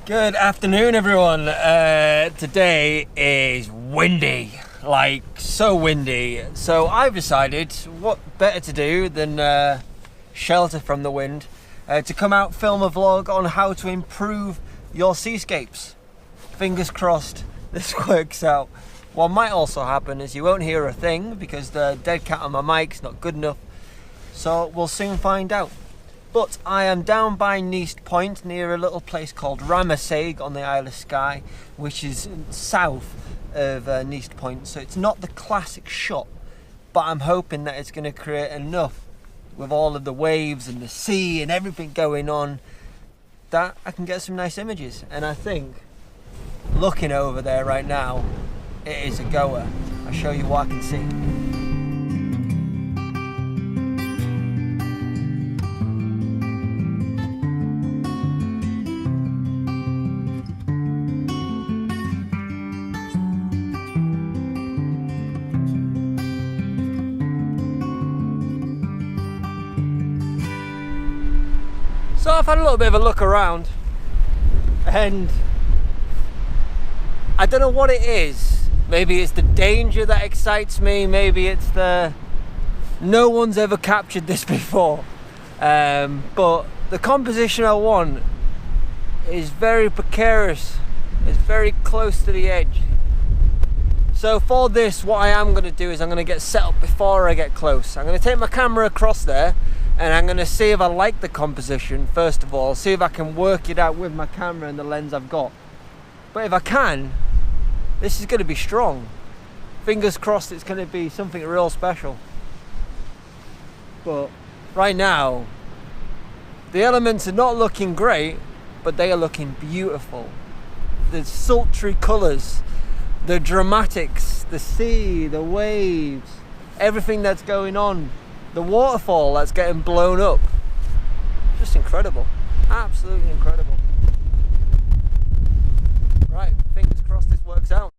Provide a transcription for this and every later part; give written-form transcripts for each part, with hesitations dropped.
Good afternoon, everyone. Today is windy, like so windy. So I've decided what better to do than shelter from the wind, to come out, film a vlog on how to improve your seascapes. Fingers crossed this works out. What might also happen is you won't hear a thing because the dead cat on my mic's not good enough. So we'll soon find out. But I am down by Niest Point near a little place called Ramasaig on the Isle of Skye, which is south of Niest Point. So it's not the classic shot, but I'm hoping that it's going to create enough with all of the waves and the sea and everything going on that I can get some nice images. And I think looking over there right now, it is a goer. I'll show you what I can see. So I've had a little bit of a look around and I don't know what it is. Maybe it's the danger that excites me, maybe it's the no one's ever captured this before, but the composition I want is very precarious, it's very close to the edge. So for this, what I am going to do is I'm going to get set up before I get close. I'm going to take my camera across there and I'm going to see if I like the composition first of all, see if I can work it out with my camera and the lens I've got. But if I can, this is going to be strong. Fingers crossed it's going to be something real special. But right now, the elements are not looking great, but they are looking beautiful. The sultry colours, the dramatics, the sea, the waves, everything that's going on. The waterfall that's getting blown up. Just incredible. Absolutely incredible. Right, fingers crossed this works out.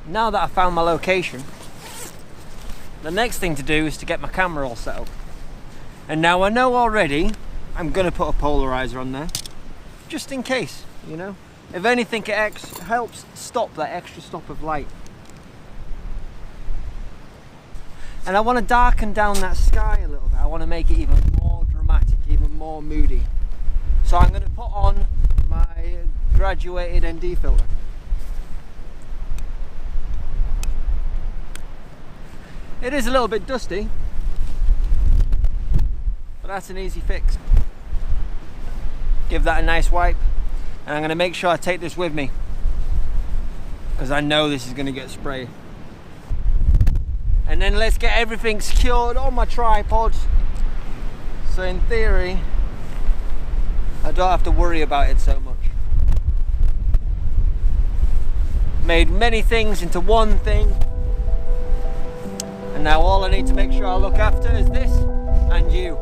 Now that I found my location, the next thing to do is to get my camera all set up. And now I know already I'm going to put a polarizer on there, just in case, you know. If anything, it helps stop that extra stop of light. And I want to darken down that sky a little bit. I want to make it even more dramatic, even more moody. So I'm going to put on my graduated ND filter. It is a little bit dusty, that's an easy fix. Give that a nice wipe, and I'm going to make sure I take this with me because I know this is going to get sprayed. And then let's get everything secured on my tripod, so in theory I don't have to worry about it so much. Made many things into one thing, and now all I need to make sure I look after is this and you.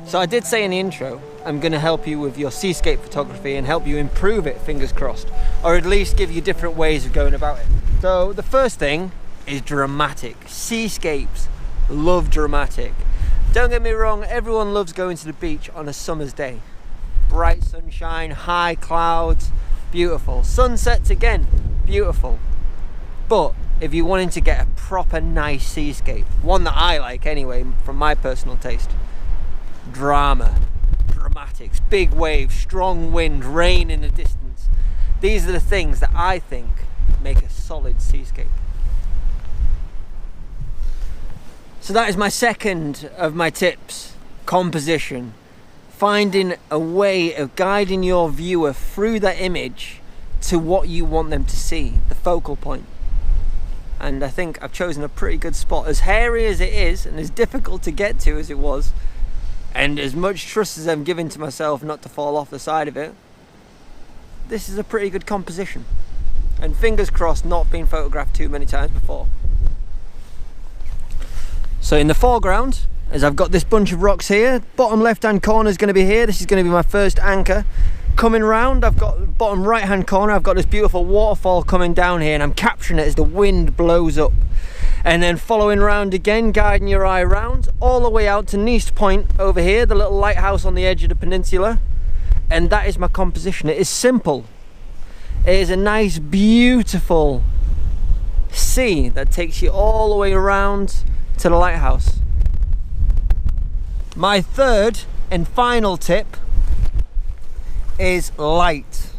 So I did say in the intro, I'm going to help you with your seascape photography and help you improve it, fingers crossed, or at least give you different ways of going about it. So the first thing is dramatic. Seascapes love dramatic. Don't get me wrong, everyone loves going to the beach on a summer's day. Bright sunshine, high clouds, beautiful. Sunsets again, beautiful. But if you're wanting to get a proper nice seascape, one that I like anyway, from my personal taste, drama, dramatics, big waves, strong wind, rain in the distance. These are the things that I think make a solid seascape. So that is my second of my tips, composition. Finding a way of guiding your viewer through that image to what you want them to see, the focal point. and I think I've chosen a pretty good spot. As hairy as it is and as difficult to get to as it was, and as much trust as I'm giving to myself not to fall off the side of it, this is a pretty good composition, and fingers crossed not been photographed too many times before. So in the foreground, as I've got this bunch of rocks here, bottom left hand corner is going to be here. This is going to be my first anchor. Coming round, I've got bottom right hand corner, I've got this beautiful waterfall coming down here, and I'm capturing it as the wind blows up. And then following round again, guiding your eye round, all the way out to Niest Point over here, the little lighthouse on the edge of the peninsula. And that is my composition. It is simple. It is a nice, beautiful sea that takes you all the way around to the lighthouse. My third and final tip is light.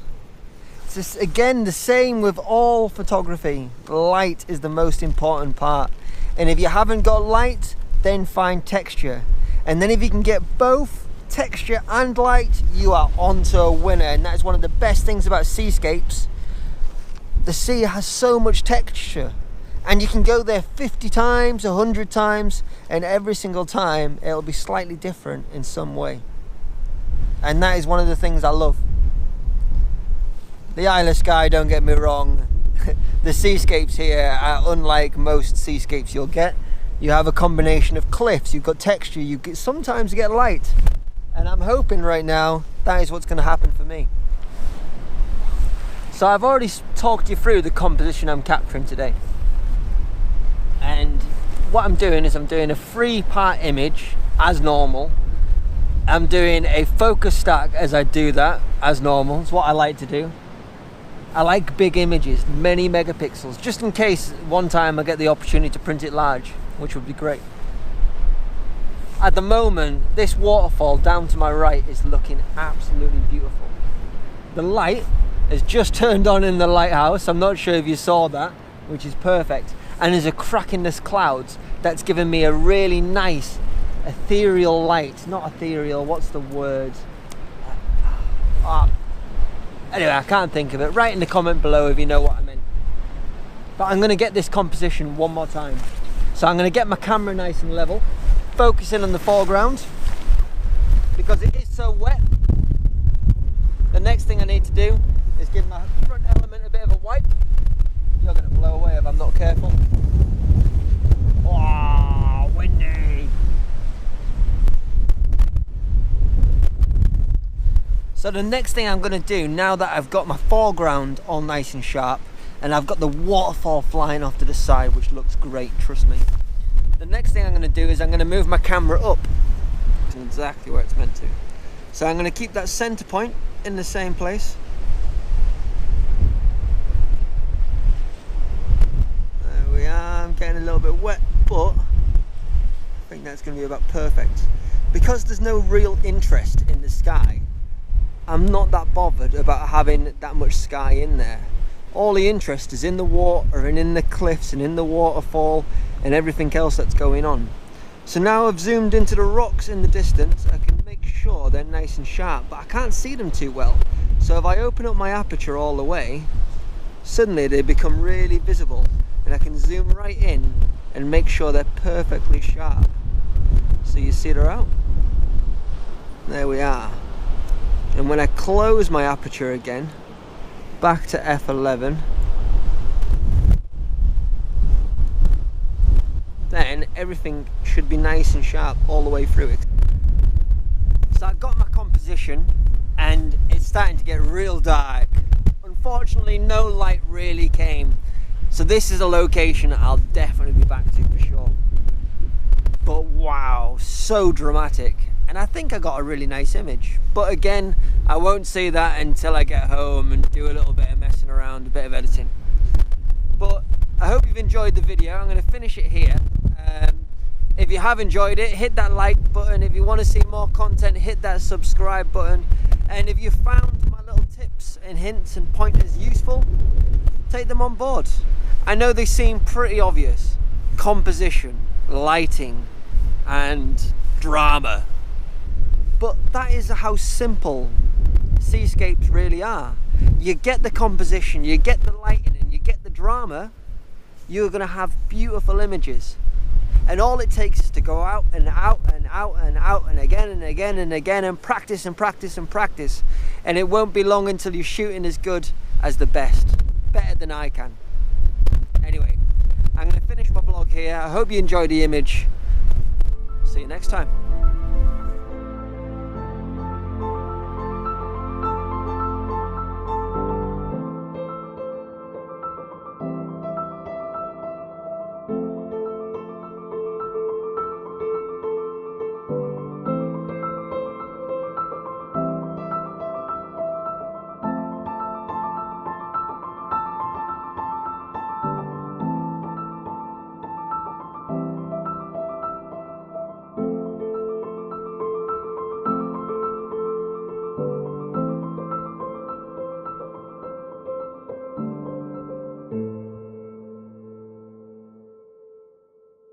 It's just, again, the same with all photography. Light is the most important part, and if you haven't got light, then find texture, and then if you can get both texture and light, you are onto a winner. And that's one of the best things about Seascapes. The sea has so much texture, and you can go there 50 times, 100 times, and every single time it'll be slightly different in some way. And that is one of the things I love. The Isle of Skye, don't get me wrong, the seascapes here are unlike most seascapes you'll get. You have a combination of cliffs, you've got texture, sometimes you get light. And I'm hoping right now that is what's going to happen for me. So I've already talked you through the composition I'm capturing today. And what I'm doing is I'm doing a 3-part image as normal. I'm doing a focus stack as I do that as normal. It's what I like to do. I like big images, many megapixels, just in case one time I get the opportunity to print it large, which would be great. At the moment, this waterfall down to my right is looking absolutely beautiful. The light has just turned on in the lighthouse. I'm not sure if you saw that, which is perfect. And there's a crack in this clouds that's given me a really nice ethereal light. Not ethereal, what's the word? Anyway, I can't think of it. Write in the comment below if you know what I mean. But I'm going to get this composition one more time. So I'm going to get my camera nice and level, focusing on the foreground, because it is so wet. The next thing I need to do is give my front element a bit of a wipe. You're going to blow away if I'm not careful. Oh, windy. So the next thing I'm going to do, now that I've got my foreground all nice and sharp, and I've got the waterfall flying off to the side, which looks great, trust me. The next thing I'm going to do is I'm going to move my camera up to exactly where it's meant to. So I'm going to keep that center point in the same place. There we are. I'm getting a little bit wet, but I think that's going to be about perfect. Because there's no real interest in the sky, I'm not that bothered about having that much sky in there. All the interest is in the water and in the cliffs and in the waterfall and everything else that's going on. So now I've zoomed into the rocks in the distance, I can make sure they're nice and sharp, but I can't see them too well. So if I open up my aperture all the way, suddenly they become really visible, and I can zoom right in and make sure they're perfectly sharp. So you see they're out. There we are. And when I close my aperture again, back to f11, then everything should be nice and sharp all the way through it. So I got my composition and it's starting to get real dark. Unfortunately, no light really came. So this is a location I'll definitely be back to for sure. But wow, so dramatic. And I think I got a really nice image. But again, I won't see that until I get home and do a little bit of messing around, a bit of editing. But I hope you've enjoyed the video. I'm going to finish it here. If you have enjoyed it, hit that like button. If you want to see more content, hit that subscribe button. And if you found my little tips and hints and pointers useful, take them on board. I know they seem pretty obvious. Composition, lighting, and drama. But that is how simple seascapes really are. You get the composition, you get the lighting, and you get the drama, you're going to have beautiful images. And all it takes is to go out and out and out and out and again and again and again and practice and practice and practice. And it won't be long until you're shooting as good as the best. Better than I can. Anyway, I'm going to finish my vlog here. I hope you enjoyed the image. See you next time.